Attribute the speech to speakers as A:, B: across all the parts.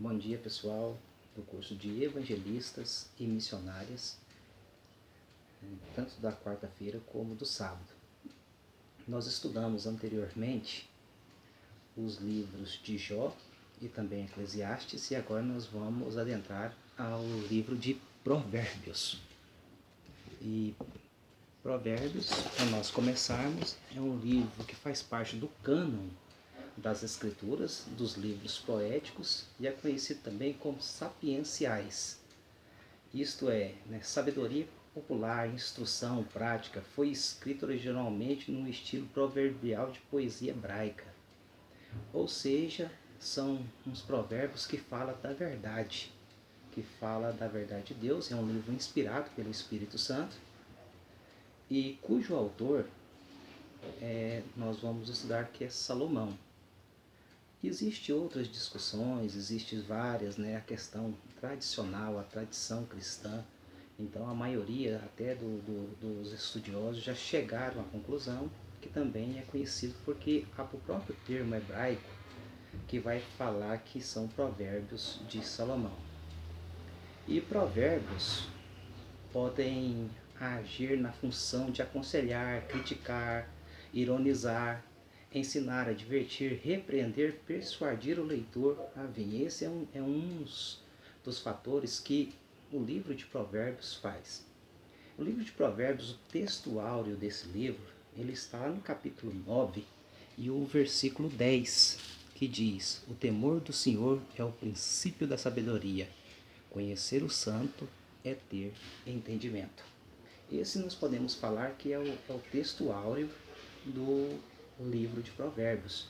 A: Bom dia, pessoal do curso de Evangelistas e Missionárias, tanto da quarta-feira como do sábado. Nós estudamos anteriormente os livros de Jó e também Eclesiastes, e agora nós vamos adentrar ao livro de Provérbios. E Provérbios, para nós começarmos, é um livro que faz parte do cânon das escrituras, dos livros poéticos, e é conhecido também como sapienciais. Isto é, sabedoria popular, instrução, prática, foi escrito originalmente num estilo proverbial de poesia hebraica. Ou seja, são uns provérbios que falam da verdade, de Deus. É um livro inspirado pelo Espírito Santo e cujo autor nós vamos estudar, que é Salomão. Existem outras discussões, existem várias, a questão tradicional, a tradição cristã. Então a maioria até dos estudiosos já chegaram à conclusão que também é conhecido porque há o próprio termo hebraico que vai falar que são provérbios de Salomão. E provérbios podem agir na função de aconselhar, criticar, ironizar, ensinar, advertir, repreender, persuadir o leitor a bem. Esse é um dos fatores que o livro de Provérbios faz. O livro de Provérbios, o texto áureo desse livro, ele está no capítulo 9 e o versículo 10, que diz: o temor do Senhor é o princípio da sabedoria, conhecer o santo é ter entendimento. Esse nós podemos falar que é o texto áureo do livro de Provérbios,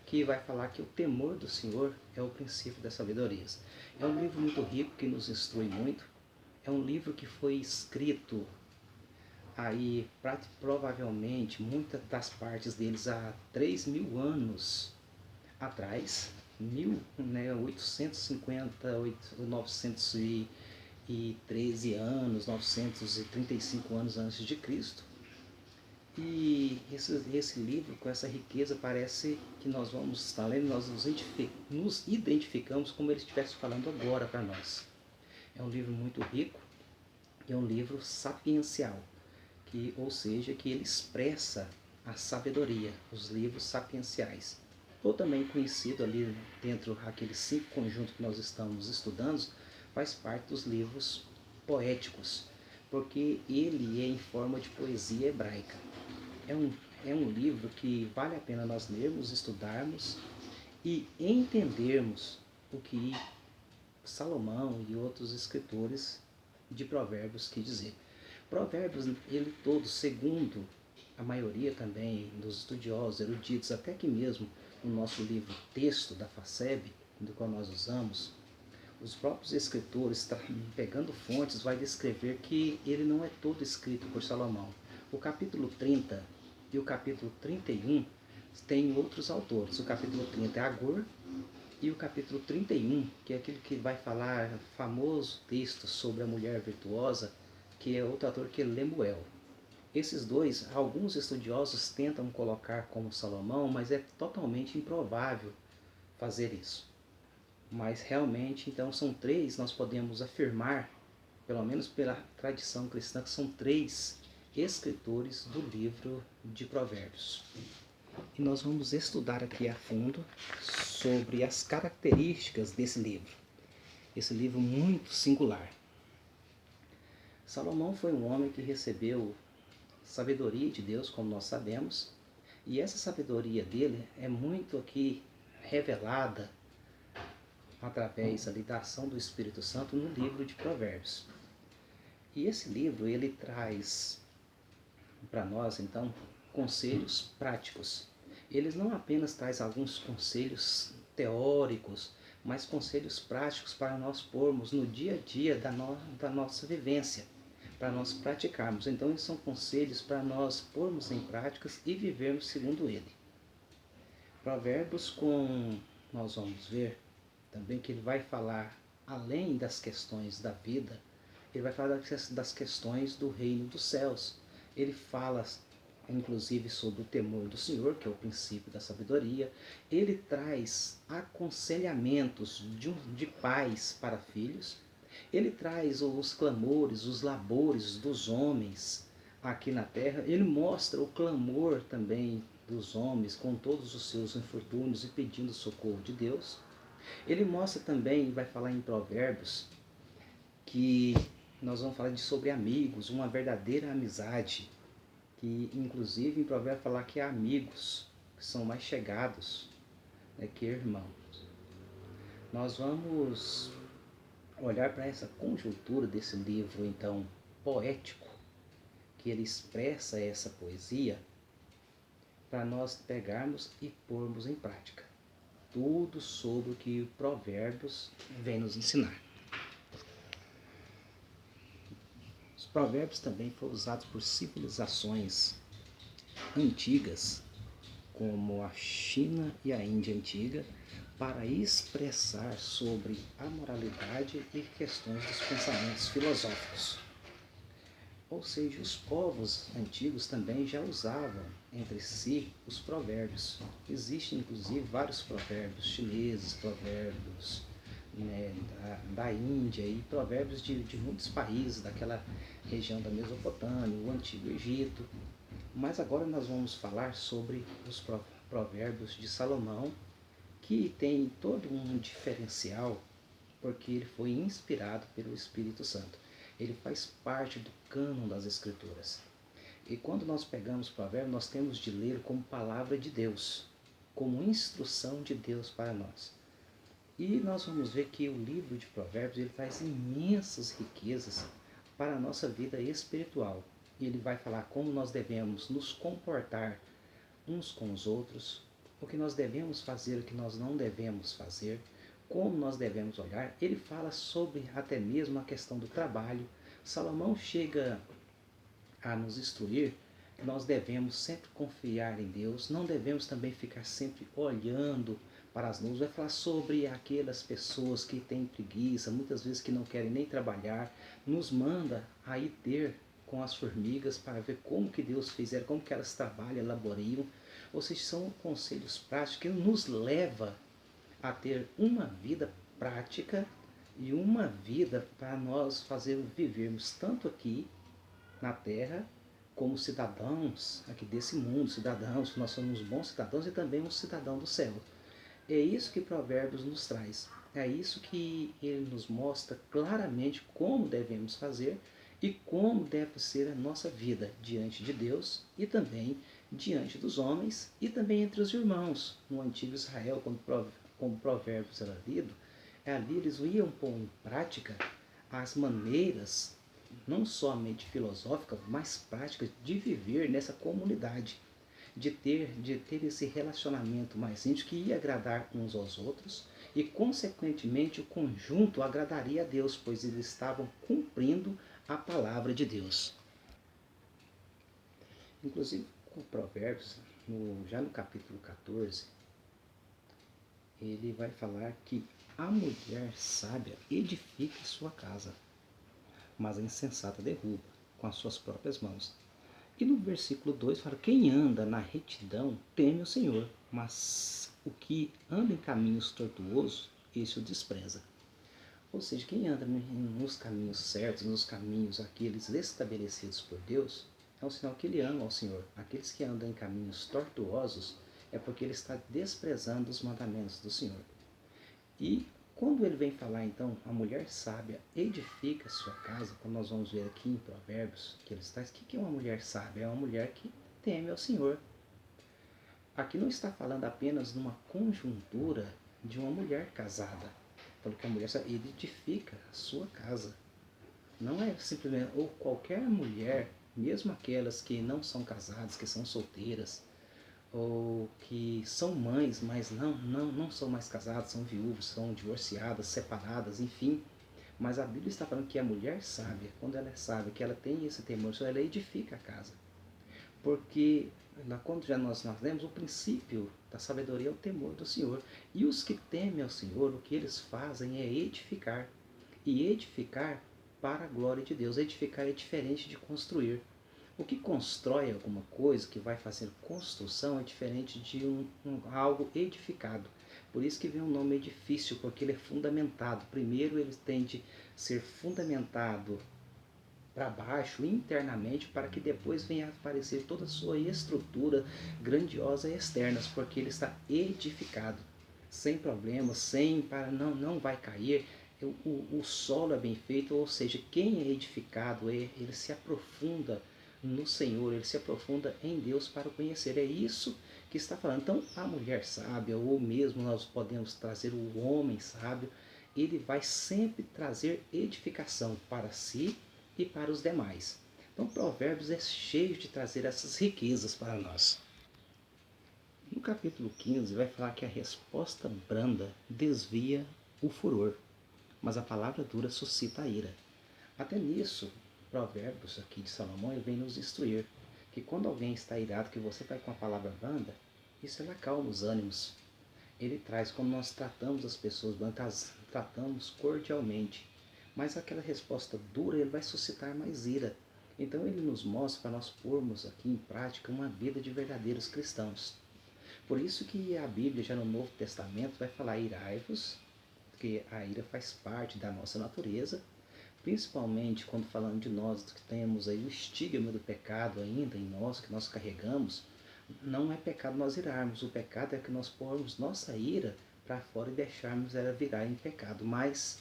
A: que vai falar que o temor do Senhor é o princípio da sabedoria. É um livro muito rico, que nos instrui muito. É um livro que foi escrito aí provavelmente muitas das partes deles há 3.000 anos atrás, 1850, 913 anos, 935 anos antes de Cristo. E esse livro, com essa riqueza, parece que nós vamos estar lendo, nós nos identificamos como ele estivesse falando agora para nós. É um livro muito rico, é um livro sapiencial, ou seja, que ele expressa a sabedoria, os livros sapienciais. Ou também conhecido ali dentro daqueles 5 conjuntos que nós estamos estudando, faz parte dos livros poéticos, porque ele é em forma de poesia hebraica. É um livro que vale a pena nós lermos, estudarmos e entendermos o que Salomão e outros escritores de Provérbios quis dizer. Provérbios, ele todo, segundo a maioria também dos estudiosos, eruditos, até que mesmo no nosso livro texto da FACEB, do qual nós usamos, os próprios escritores, pegando fontes, vai descrever que ele não é todo escrito por Salomão. O capítulo 30 e o capítulo 31 tem outros autores. O capítulo 30 é Agur, e o capítulo 31, que é aquele que vai falar famoso texto sobre a mulher virtuosa, que é outro autor, que é Lemuel. Esses dois, alguns estudiosos tentam colocar como Salomão, mas é totalmente improvável fazer isso. Mas realmente, então, são 3, nós podemos afirmar, pelo menos pela tradição cristã, que são 3 escritores do livro de Provérbios. E nós vamos estudar aqui a fundo sobre as características desse livro. Esse livro muito singular. Salomão foi um homem que recebeu sabedoria de Deus, como nós sabemos, e essa sabedoria dele é muito aqui revelada através da ação do Espírito Santo no livro de Provérbios. E esse livro, ele traz para nós, então, conselhos práticos. Eles não apenas traz alguns conselhos teóricos, mas conselhos práticos para nós pormos no dia a dia da nossa vivência, para nós praticarmos. Então, eles são conselhos para nós pormos em práticas e vivermos segundo ele. Provérbios, nós vamos ver também que ele vai falar, além das questões da vida, ele vai falar das questões do reino dos céus. Ele fala inclusive sobre o temor do Senhor, que é o princípio da sabedoria. Ele traz aconselhamentos de pais para filhos. Ele traz os clamores, os labores dos homens aqui na terra. Ele mostra o clamor também dos homens com todos os seus infortúnios e pedindo socorro de Deus. Ele mostra também, vai falar em Provérbios, que nós vamos falar sobre amigos, uma verdadeira amizade, que inclusive em Provérbios falar que há amigos que são mais chegados, né, que irmãos. Nós vamos olhar para essa conjuntura desse livro, então, poético, que ele expressa essa poesia, para nós pegarmos e pormos em prática tudo sobre o que o Provérbios vem nos ensinar. Os provérbios também foram usados por civilizações antigas, como a China e a Índia antiga, para expressar sobre a moralidade e questões dos pensamentos filosóficos. Ou seja, os povos antigos também já usavam entre si os provérbios. Existem inclusive vários provérbios chineses, provérbios, né, da Índia e provérbios de muitos países, daquela região da Mesopotâmia, o Antigo Egito. Mas agora nós vamos falar sobre os provérbios de Salomão, que tem todo um diferencial, porque ele foi inspirado pelo Espírito Santo. Ele faz parte do cânon das Escrituras. E quando nós pegamos provérbios, nós temos de ler como palavra de Deus, como instrução de Deus para nós. E nós vamos ver que o livro de Provérbios ele traz imensas riquezas para a nossa vida espiritual. Ele vai falar como nós devemos nos comportar uns com os outros, o que nós devemos fazer, o que nós não devemos fazer, como nós devemos olhar. Ele fala sobre até mesmo a questão do trabalho. Salomão chega a nos instruir que nós devemos sempre confiar em Deus, não devemos também ficar sempre olhando para as nuvens. Vai falar sobre aquelas pessoas que têm preguiça, muitas vezes que não querem nem trabalhar. Nos manda a ir ter com as formigas para ver como que Deus fez, como que elas trabalham, laboriam. Ou seja, são conselhos práticos que nos leva a ter uma vida prática e uma vida para nós vivermos tanto aqui na terra como cidadãos aqui desse mundo, cidadãos, nós somos bons cidadãos e também um cidadão do céu. É isso que Provérbios nos traz. É isso que ele nos mostra claramente como devemos fazer e como deve ser a nossa vida diante de Deus e também diante dos homens e também entre os irmãos. No antigo Israel, como Provérbios era lido, ali eles iam pôr em prática as maneiras, não somente filosóficas, mas práticas de viver nessa comunidade, de ter esse relacionamento mais íntimo que ia agradar uns aos outros e, consequentemente, o conjunto agradaria a Deus, pois eles estavam cumprindo a palavra de Deus. Inclusive, com Provérbios, já no capítulo 14, ele vai falar que a mulher sábia edifica sua casa, mas a insensata derruba com as suas próprias mãos. E no versículo 2 fala, quem anda na retidão teme o Senhor, mas o que anda em caminhos tortuosos, esse o despreza. Ou seja, quem anda nos caminhos certos, nos caminhos aqueles estabelecidos por Deus, é um sinal que ele ama ao Senhor. Aqueles que andam em caminhos tortuosos é porque ele está desprezando os mandamentos do Senhor. E quando ele vem falar, então, a mulher sábia edifica sua casa, como nós vamos ver aqui em Provérbios, que ele está, o que é uma mulher sábia? É uma mulher que teme ao Senhor. Aqui não está falando apenas numa conjuntura de uma mulher casada. Falou que a mulher sábia edifica a sua casa. Não é simplesmente, ou qualquer mulher, mesmo aquelas que não são casadas, que são solteiras, ou que são mães, mas não são mais casadas, são viúvas, são divorciadas, separadas, enfim. Mas a Bíblia está falando que a mulher sábia, quando ela é sábia, que ela tem esse temor, ela edifica a casa. Porque quando nós lemos, o princípio da sabedoria é o temor do Senhor. E os que temem ao Senhor, o que eles fazem é edificar. E edificar para a glória de Deus. Edificar é diferente de construir. O que constrói alguma coisa, que vai fazer construção, é diferente de algo edificado. Por isso que vem o nome edifício, porque ele é fundamentado. Primeiro ele tem de ser fundamentado para baixo, internamente, para que depois venha a aparecer toda a sua estrutura grandiosa e externas, porque ele está edificado, sem problemas, sem para não vai cair. O solo é bem feito, ou seja, quem é edificado, ele se aprofunda no Senhor, ele se aprofunda em Deus para o conhecer. É isso que está falando. Então, a mulher sábia, ou mesmo nós podemos trazer o homem sábio, ele vai sempre trazer edificação para si e para os demais. Então, Provérbios é cheio de trazer essas riquezas para nós. No capítulo 15 vai falar que a resposta branda desvia o furor, mas a palavra dura suscita a ira. Até nisso, Provérbios aqui de Salomão, ele vem nos instruir que quando alguém está irado, que você vai com a palavra branda, isso ele acalma os ânimos. Ele traz, quando nós tratamos as pessoas brancas, tratamos cordialmente. Mas aquela resposta dura, ele vai suscitar mais ira. Então ele nos mostra para nós pormos aqui em prática uma vida de verdadeiros cristãos. Por isso que a Bíblia, já no Novo Testamento, vai falar irai-vos, porque a ira faz parte da nossa natureza, principalmente quando falando de nós que temos aí o estigma do pecado ainda em nós, que nós carregamos. Não é pecado nós irarmos, o pecado é que nós pormos nossa ira para fora e deixarmos ela virar em pecado. Mas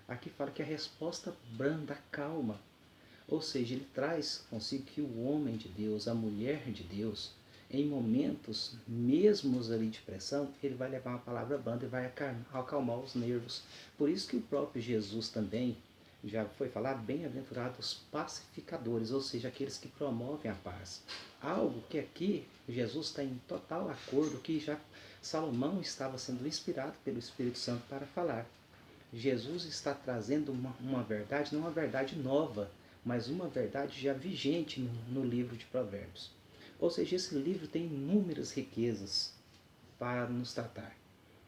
A: aqui fala que a resposta branda, calma, ou seja, ele traz consigo que o homem de Deus, a mulher de Deus, em momentos mesmos ali de pressão, ele vai levar uma palavra branda e vai acalmar os nervos. Por isso que o próprio Jesus também já foi falar, bem-aventurados pacificadores, ou seja, aqueles que promovem a paz. Algo que aqui Jesus está em total acordo, que já Salomão estava sendo inspirado pelo Espírito Santo para falar. Jesus está trazendo uma verdade, não uma verdade nova, mas uma verdade já vigente no livro de Provérbios. Ou seja, esse livro tem inúmeras riquezas para nos tratar.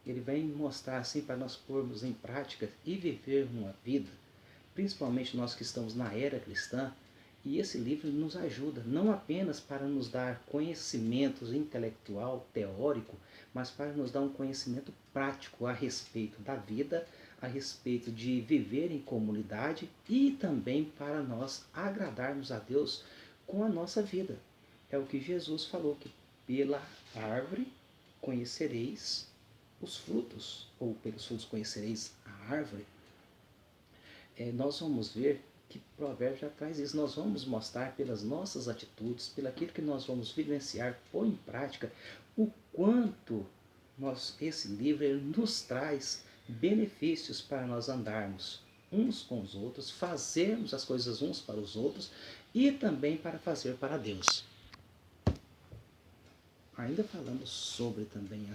A: Ele vem mostrar assim para nós pormos em prática e viver uma vida, principalmente nós que estamos na era cristã, e esse livro nos ajuda não apenas para nos dar conhecimentos intelectual, teórico, mas para nos dar um conhecimento prático a respeito da vida, a respeito de viver em comunidade e também para nós agradarmos a Deus com a nossa vida. É o que Jesus falou, que pela árvore conhecereis os frutos, ou pelos frutos conhecereis a árvore. Nós vamos ver que Provérbios já traz isso. Nós vamos mostrar pelas nossas atitudes, pelo aquilo que nós vamos vivenciar, pôr em prática, o quanto esse livro ele nos traz benefícios para nós andarmos uns com os outros, fazermos as coisas uns para os outros e também para fazer para Deus. Ainda falando sobre também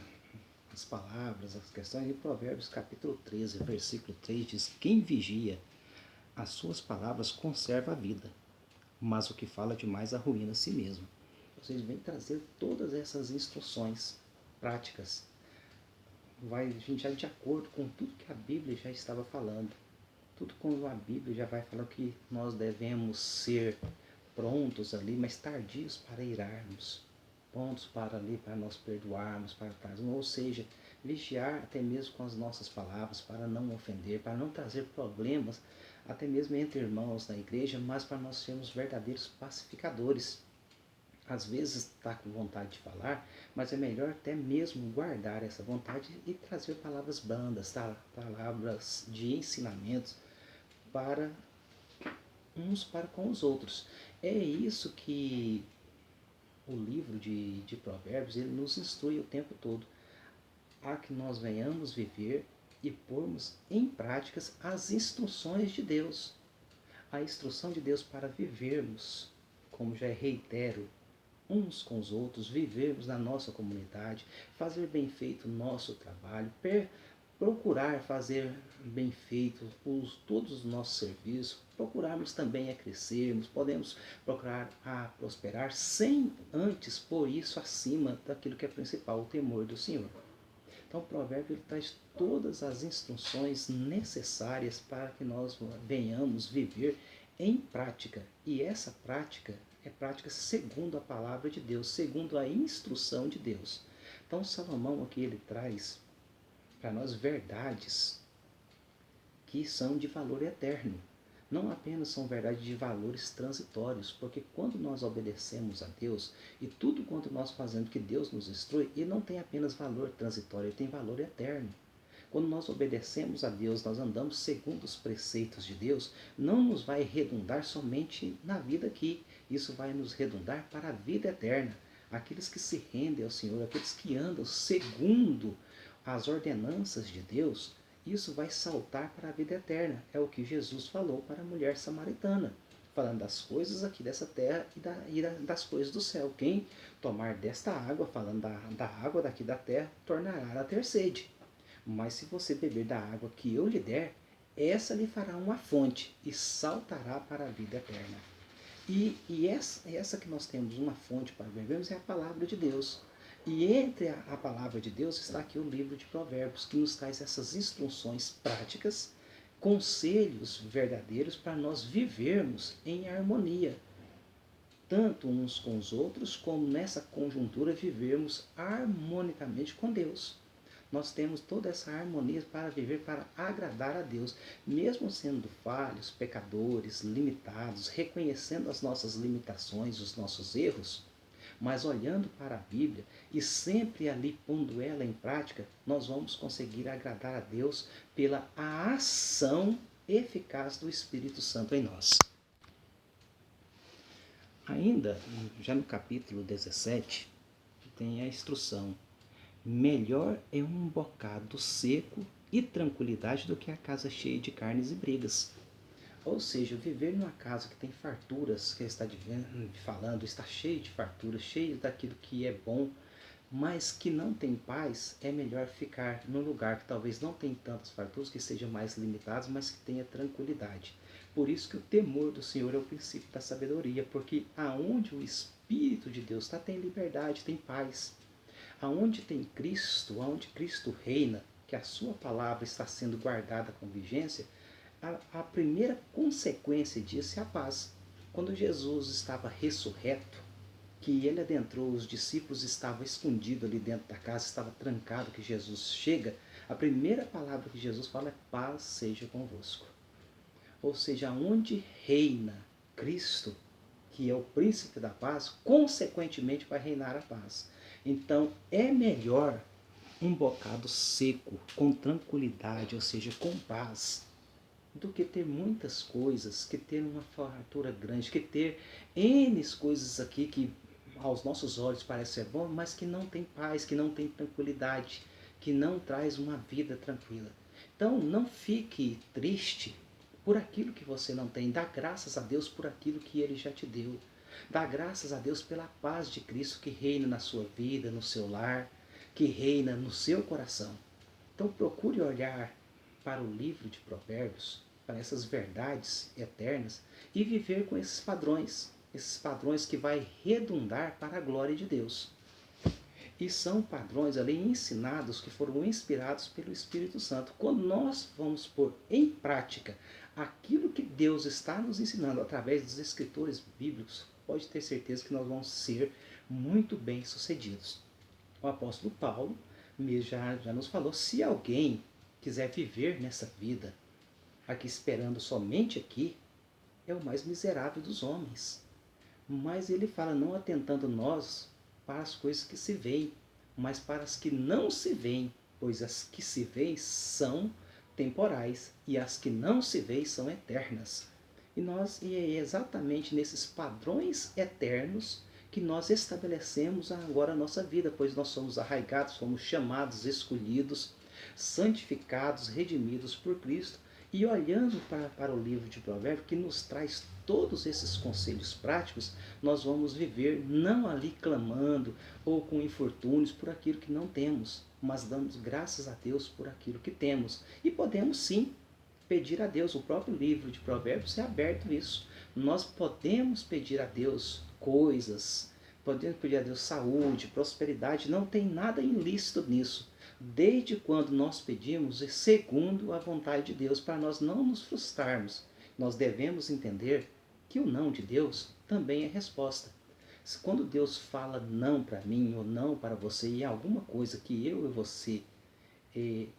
A: as palavras, as questões, em Provérbios capítulo 13, versículo 3 diz: quem vigia as suas palavras conserva a vida, mas o que fala demais arruína a si mesmo. Vocês vêm trazer todas essas instruções práticas. Vai já de acordo com tudo que a Bíblia já estava falando. Tudo como a Bíblia já vai falar que nós devemos ser prontos ali, mas tardios para irarmos. Prontos para ali, para nós perdoarmos, para trás. Ou seja, vigiar até mesmo com as nossas palavras, para não ofender, para não trazer problemas, até mesmo entre irmãos na igreja, mas para nós sermos verdadeiros pacificadores. Às vezes está com vontade de falar, mas é melhor até mesmo guardar essa vontade e trazer palavras brandas, tá? Palavras de ensinamentos para uns para com os outros. É isso que o livro de Provérbios ele nos instrui o tempo todo, a que nós venhamos viver e pormos em práticas as instruções de Deus. A instrução de Deus para vivermos, como já reitero, uns com os outros, vivermos na nossa comunidade, fazer bem feito o nosso trabalho, procurar fazer bem feito todos os nossos serviços, procurarmos também a crescermos, podemos procurar a prosperar sem antes pôr isso acima daquilo que é principal, o temor do Senhor. Então o provérbio ele traz todas as instruções necessárias para que nós venhamos viver em prática. E essa prática é prática segundo a palavra de Deus, segundo a instrução de Deus. Então Salomão aqui ele traz para nós verdades que são de valor eterno. Não apenas são verdades de valores transitórios, porque quando nós obedecemos a Deus e tudo quanto nós fazemos que Deus nos instrui, ele não tem apenas valor transitório, ele tem valor eterno. Quando nós obedecemos a Deus, nós andamos segundo os preceitos de Deus, não nos vai redundar somente na vida aqui, isso vai nos redundar para a vida eterna. Aqueles que se rendem ao Senhor, aqueles que andam segundo as ordenanças de Deus, isso vai saltar para a vida eterna. É o que Jesus falou para a mulher samaritana, falando das coisas aqui dessa terra e das coisas do céu. Quem tomar desta água, falando da água daqui da terra, tornará a ter sede. Mas se você beber da água que eu lhe der, essa lhe fará uma fonte e saltará para a vida eterna. E essa que nós temos uma fonte para bebermos é a palavra de Deus. E entre a palavra de Deus está aqui o livro de Provérbios, que nos traz essas instruções práticas, conselhos verdadeiros para nós vivermos em harmonia, tanto uns com os outros, como nessa conjuntura vivermos harmonicamente com Deus. Nós temos toda essa harmonia para viver, para agradar a Deus, mesmo sendo falhos, pecadores, limitados, reconhecendo as nossas limitações, os nossos erros, mas olhando para a Bíblia e sempre ali pondo ela em prática, nós vamos conseguir agradar a Deus pela ação eficaz do Espírito Santo em nós. Ainda, já no capítulo 17, tem a instrução: melhor é um bocado seco e tranquilidade do que a casa cheia de carnes e brigas. Ou seja, viver numa casa que tem farturas, que está falando, está cheio de farturas, cheio daquilo que é bom, mas que não tem paz, é melhor ficar num lugar que talvez não tenha tantas farturas, que sejam mais limitados, mas que tenha tranquilidade. Por isso que o temor do Senhor é o princípio da sabedoria, porque aonde o Espírito de Deus está, tem liberdade, tem paz. Aonde tem Cristo, aonde Cristo reina, que a sua palavra está sendo guardada com vigência, a primeira consequência disso é a paz. Quando Jesus estava ressurreto, que ele adentrou, os discípulos estavam escondidos ali dentro da casa, estava trancado, que Jesus chega, a primeira palavra que Jesus fala é: paz seja convosco. Ou seja, onde reina Cristo, que é o príncipe da paz, consequentemente vai reinar a paz. Então é melhor um bocado seco, com tranquilidade, ou seja, com paz, do que ter muitas coisas, que ter uma fartura grande, que ter N coisas aqui que aos nossos olhos parece ser bom, mas que não tem paz, que não tem tranquilidade, que não traz uma vida tranquila. Então não fique triste por aquilo que você não tem. Dá graças a Deus por aquilo que Ele já te deu. Dá graças a Deus pela paz de Cristo que reina na sua vida, no seu lar, que reina no seu coração. Então procure olhar para o livro de Provérbios, para essas verdades eternas, e viver com esses padrões que vai redundar para a glória de Deus. E são padrões ali ensinados, que foram inspirados pelo Espírito Santo. Quando nós vamos pôr em prática aquilo que Deus está nos ensinando através dos escritores bíblicos, pode ter certeza que nós vamos ser muito bem sucedidos. O apóstolo Paulo já nos falou: se alguém quiser viver nessa vida, aqui esperando somente aqui, é o mais miserável dos homens. Mas ele fala: não atentando nós para as coisas que se veem, mas para as que não se veem, pois as que se veem são temporais e as que não se veem são eternas. E é exatamente nesses padrões eternos que nós estabelecemos agora a nossa vida, pois nós somos arraigados, somos chamados, escolhidos, santificados, redimidos por Cristo. E olhando para o livro de Provérbios, que nos traz todos esses conselhos práticos, nós vamos viver não ali clamando ou com infortúnios por aquilo que não temos, mas damos graças a Deus por aquilo que temos. E podemos sim pedir a Deus. O próprio livro de Provérbios é aberto isso. Nós podemos pedir a Deus coisas, podemos pedir a Deus saúde, prosperidade, não tem nada ilícito nisso, desde quando nós pedimos segundo a vontade de Deus, para nós não nos frustrarmos. Nós devemos entender que o não de Deus também é resposta. Quando Deus fala não para mim ou não para você em alguma coisa que eu e você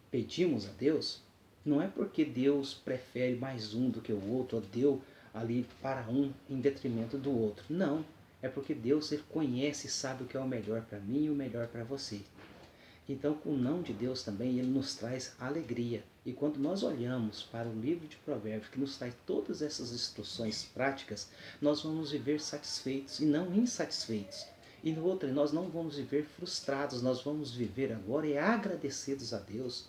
A: pedimos a Deus, não é porque Deus prefere mais um do que o outro, ou deu ali para um em detrimento do outro. Não, é porque Deus ele conhece e sabe o que é o melhor para mim e o melhor para você. Então, com o não de Deus também, ele nos traz alegria. E quando nós olhamos para o livro de Provérbios, que nos traz todas essas instruções práticas, nós vamos viver satisfeitos e não insatisfeitos. E no outro, nós não vamos viver frustrados, nós vamos viver agora e agradecidos a Deus,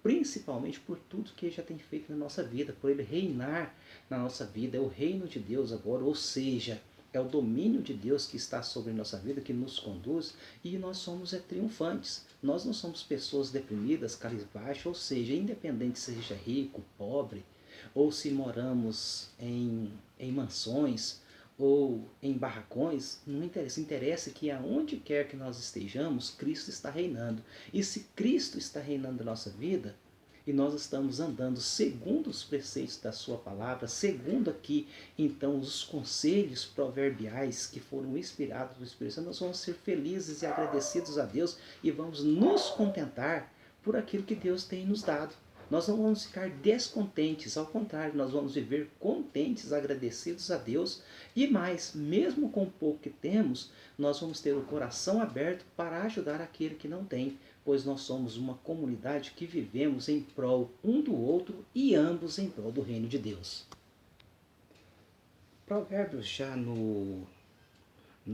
A: principalmente por tudo que ele já tem feito na nossa vida, por ele reinar na nossa vida. É o reino de Deus agora, ou seja, é o domínio de Deus que está sobre nossa vida, que nos conduz, e nós somos triunfantes. Nós não somos pessoas deprimidas, cabisbaixas, ou seja, independente se seja rico, pobre, ou se moramos em mansões ou em barracões, não interessa. Interessa que aonde quer que nós estejamos, Cristo está reinando. E se Cristo está reinando na nossa vida, e nós estamos andando segundo os preceitos da sua palavra, segundo aqui, então, os conselhos proverbiais que foram inspirados do Espírito Santo, nós vamos ser felizes e agradecidos a Deus e vamos nos contentar por aquilo que Deus tem nos dado. Nós não vamos ficar descontentes, ao contrário, nós vamos viver contentes, agradecidos a Deus e mais, mesmo com o pouco que temos, nós vamos ter o coração aberto para ajudar aquele que não tem, pois nós somos uma comunidade que vivemos em prol um do outro e ambos em prol do reino de Deus. Provérbios já no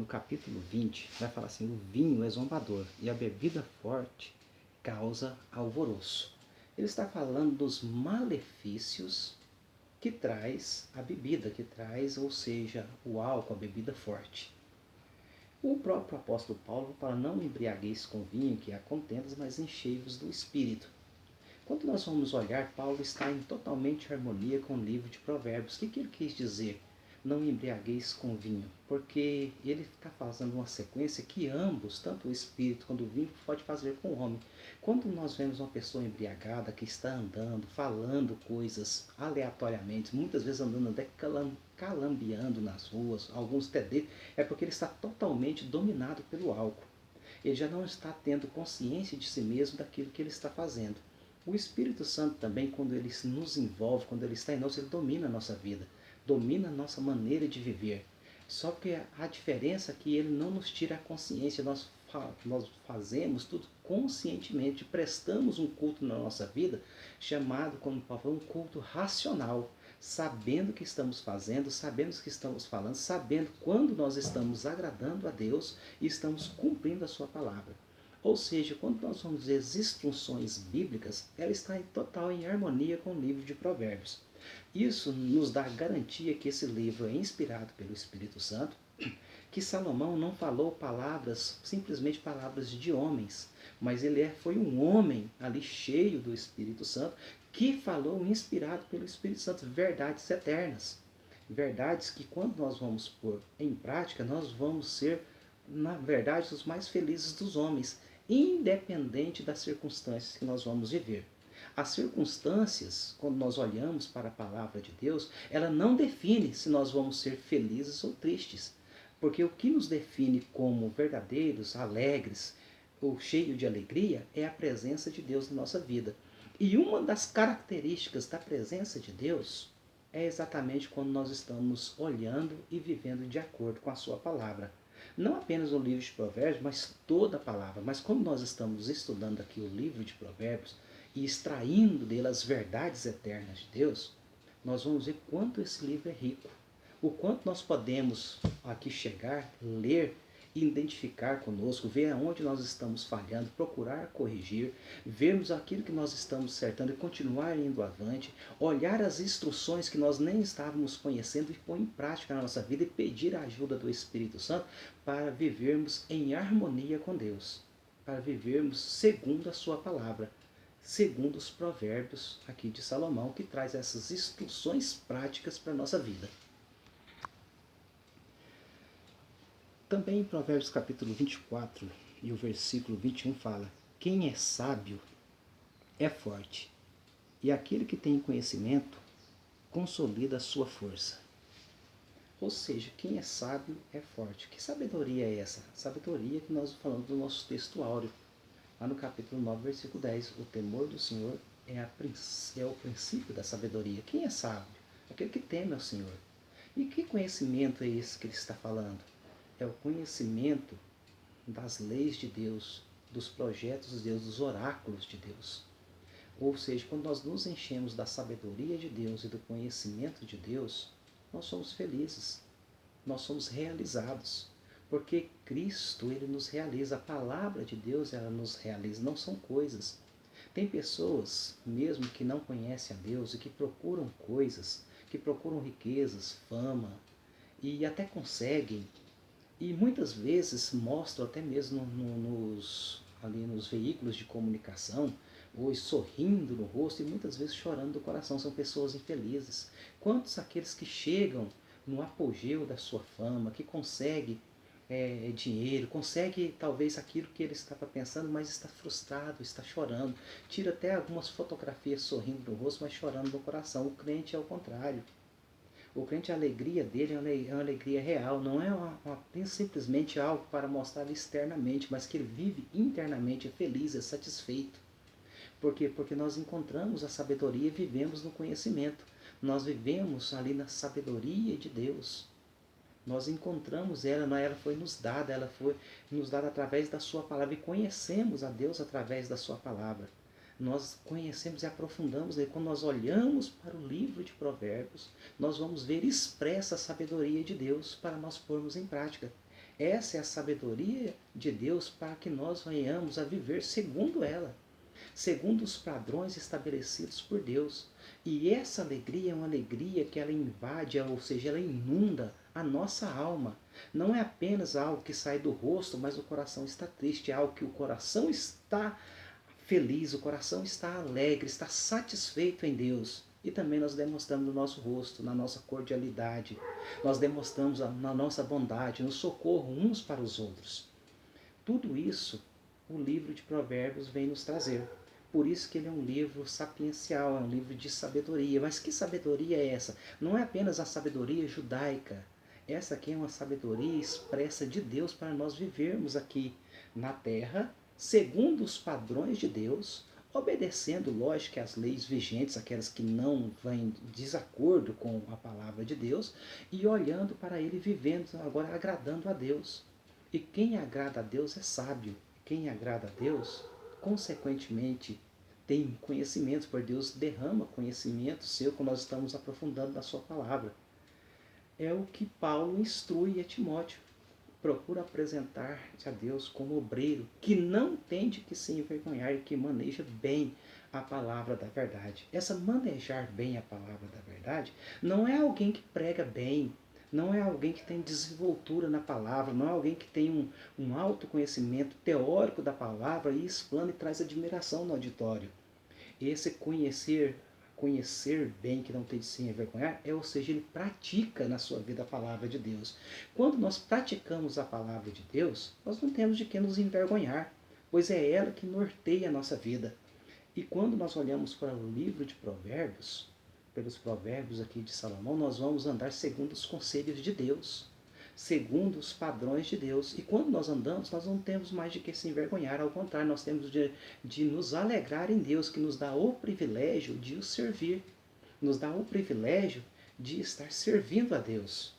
A: capítulo 20 vai falar assim: o vinho é zombador e a bebida forte causa alvoroço. Ele está falando dos malefícios que traz a bebida, que traz, ou seja, o álcool, a bebida forte. O próprio apóstolo Paulo fala: não embriagueis com vinho, que há contendas, mas enchei-vos do Espírito. Quando nós vamos olhar, Paulo está em totalmente harmonia com o livro de Provérbios. O que ele quis dizer? Não embriagueis com vinho, porque ele está fazendo uma sequência que ambos, tanto o espírito quanto o vinho, pode fazer com o homem. Quando nós vemos uma pessoa embriagada que está andando, falando coisas aleatoriamente, muitas vezes andando até calambeando nas ruas, alguns até dele, é porque ele está totalmente dominado pelo álcool. Ele já não está tendo consciência de si mesmo daquilo que ele está fazendo. O Espírito Santo também, quando ele nos envolve, quando ele está em nós, ele domina a nossa vida, domina a nossa maneira de viver. Só que a diferença é que ele não nos tira a consciência, nós fazemos tudo conscientemente, prestamos um culto na nossa vida, chamado, como Paulo falou, um culto racional, sabendo o que estamos fazendo, sabendo o que estamos falando, sabendo quando nós estamos agradando a Deus e estamos cumprindo a sua palavra. Ou seja, quando nós vamos ver as instruções bíblicas, ela está em harmonia com o livro de Provérbios. Isso nos dá a garantia que esse livro é inspirado pelo Espírito Santo, que Salomão não falou palavras, simplesmente palavras de homens, mas ele foi um homem ali cheio do Espírito Santo, que falou inspirado pelo Espírito Santo, verdades eternas. Verdades que quando nós vamos pôr em prática, nós vamos ser, na verdade, os mais felizes dos homens, independente das circunstâncias que nós vamos viver. As circunstâncias, quando nós olhamos para a palavra de Deus, ela não define se nós vamos ser felizes ou tristes. Porque o que nos define como verdadeiros, alegres ou cheios de alegria é a presença de Deus na nossa vida. E uma das características da presença de Deus é exatamente quando nós estamos olhando e vivendo de acordo com a sua palavra. Não apenas o livro de Provérbios, mas toda a palavra. Mas como nós estamos estudando aqui o livro de Provérbios e extraindo dele as verdades eternas de Deus, nós vamos ver quanto esse livro é rico. O quanto nós podemos aqui chegar, ler, identificar conosco, ver aonde nós estamos falhando, procurar corrigir, vermos aquilo que nós estamos acertando e continuar indo avante, olhar as instruções que nós nem estávamos conhecendo e pôr em prática na nossa vida e pedir a ajuda do Espírito Santo para vivermos em harmonia com Deus, para vivermos segundo a sua palavra, segundo os provérbios aqui de Salomão, que traz essas instruções práticas para a nossa vida. Também em Provérbios capítulo 24 e o versículo 21 fala: quem é sábio é forte, e aquele que tem conhecimento consolida a sua força. Ou seja, quem é sábio é forte. Que sabedoria é essa? Sabedoria que nós falamos do nosso texto áureo. Lá no capítulo 9, versículo 10. O temor do Senhor é o princípio da sabedoria. Quem é sábio? Aquele que teme ao Senhor. E que conhecimento é esse que ele está falando? É o conhecimento das leis de Deus, dos projetos de Deus, dos oráculos de Deus. Ou seja, quando nós nos enchemos da sabedoria de Deus e do conhecimento de Deus, nós somos felizes, nós somos realizados. Porque Cristo, ele nos realiza, a palavra de Deus, ela nos realiza, não são coisas. Tem pessoas, mesmo que não conhecem a Deus e que procuram coisas, que procuram riquezas, fama, e até conseguem, e muitas vezes mostram até mesmo ali nos veículos de comunicação, hoje sorrindo no rosto e muitas vezes chorando do coração. São pessoas infelizes. Quantos aqueles que chegam no apogeu da sua fama, que conseguem dinheiro, consegue talvez aquilo que ele estava pensando, mas está frustrado, está chorando. Tira até algumas fotografias sorrindo no rosto, mas chorando no coração. O crente é o contrário. O crente, a alegria dele é uma alegria real, não é simplesmente algo para mostrar externamente, mas que ele vive internamente, é feliz, é satisfeito. Por quê? Porque nós encontramos a sabedoria e vivemos no conhecimento. Nós vivemos ali na sabedoria de Deus. Nós encontramos ela foi nos dada através da sua palavra e conhecemos a Deus através da sua palavra. Nós conhecemos e aprofundamos, e quando nós olhamos para o livro de Provérbios, nós vamos ver expressa a sabedoria de Deus para nós pormos em prática. Essa é a sabedoria de Deus para que nós venhamos a viver segundo ela, segundo os padrões estabelecidos por Deus. E essa alegria é uma alegria que ela invade, ou seja, ela inunda a nossa alma. Não é apenas algo que sai do rosto, mas o coração está triste, é algo que o coração está feliz, o coração está alegre, está satisfeito em Deus. E também nós demonstramos no nosso rosto, na nossa cordialidade, nós demonstramos na nossa bondade, no socorro uns para os outros. Tudo isso o livro de Provérbios vem nos trazer. Por isso que ele é um livro sapiencial, é um livro de sabedoria. Mas que sabedoria é essa? Não é apenas a sabedoria judaica. Essa aqui é uma sabedoria expressa de Deus para nós vivermos aqui na terra, segundo os padrões de Deus, obedecendo, lógico, as leis vigentes, aquelas que não vêm em desacordo com a palavra de Deus, e olhando para ele, vivendo agora, agradando a Deus. E quem agrada a Deus é sábio. Quem agrada a Deus, consequentemente, tem conhecimento, por Deus derrama conhecimento seu quando nós estamos aprofundando na sua palavra. É o que Paulo instrui a Timóteo. Procura apresentar-te a Deus como obreiro, que não tem de que se envergonhar e que maneja bem a palavra da verdade. Essa manejar bem a palavra da verdade não é alguém que prega bem, não é alguém que tem desenvoltura na palavra, não é alguém que tem um autoconhecimento teórico da palavra e explana e traz admiração no auditório. Esse conhecer bem, que não tem de se envergonhar, ou seja, ele pratica na sua vida a palavra de Deus. Quando nós praticamos a palavra de Deus, nós não temos de que nos envergonhar, pois é ela que norteia a nossa vida. E quando nós olhamos para o livro de Provérbios, pelos provérbios aqui de Salomão, nós vamos andar segundo os conselhos de Deus, segundo os padrões de Deus. E quando nós andamos, nós não temos mais de que se envergonhar, ao contrário, nós temos de nos alegrar em Deus, que nos dá o privilégio de o servir, nos dá o privilégio de estar servindo a Deus,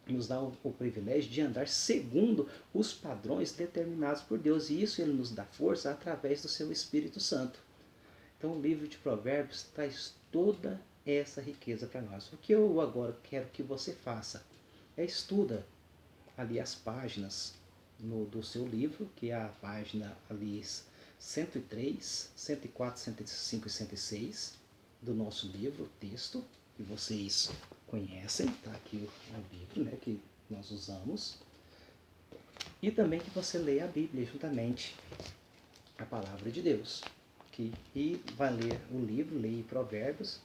A: nos dá o privilégio de andar segundo os padrões determinados por Deus, e isso ele nos dá força através do seu Espírito Santo. Então o livro de Provérbios traz toda essa riqueza para nós. O que eu agora quero que você faça é estuda ali as páginas do seu livro, que é a página ali 103, 104, 105 e 106 do nosso livro, texto, que vocês conhecem, tá aqui o livro, né, que nós usamos. E também que você leia a Bíblia juntamente, a palavra de Deus. E vai ler o livro, leia Provérbios,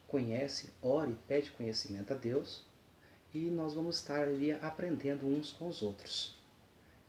A: conhece, ore, pede conhecimento a Deus, e nós vamos estar ali aprendendo uns com os outros.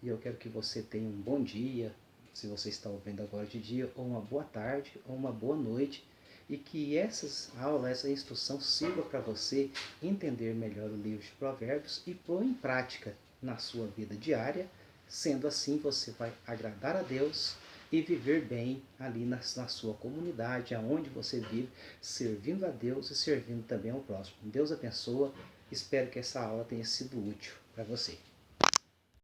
A: E eu quero que você tenha um bom dia, se você está ouvindo agora de dia, ou uma boa tarde, ou uma boa noite, e que essas aulas, essa instrução sirva para você entender melhor o livro de Provérbios e pôr em prática na sua vida diária. Sendo assim, você vai agradar a Deus e viver bem ali na sua comunidade, aonde você vive, servindo a Deus e servindo também ao próximo. Deus abençoa. Espero que essa aula tenha sido útil para você.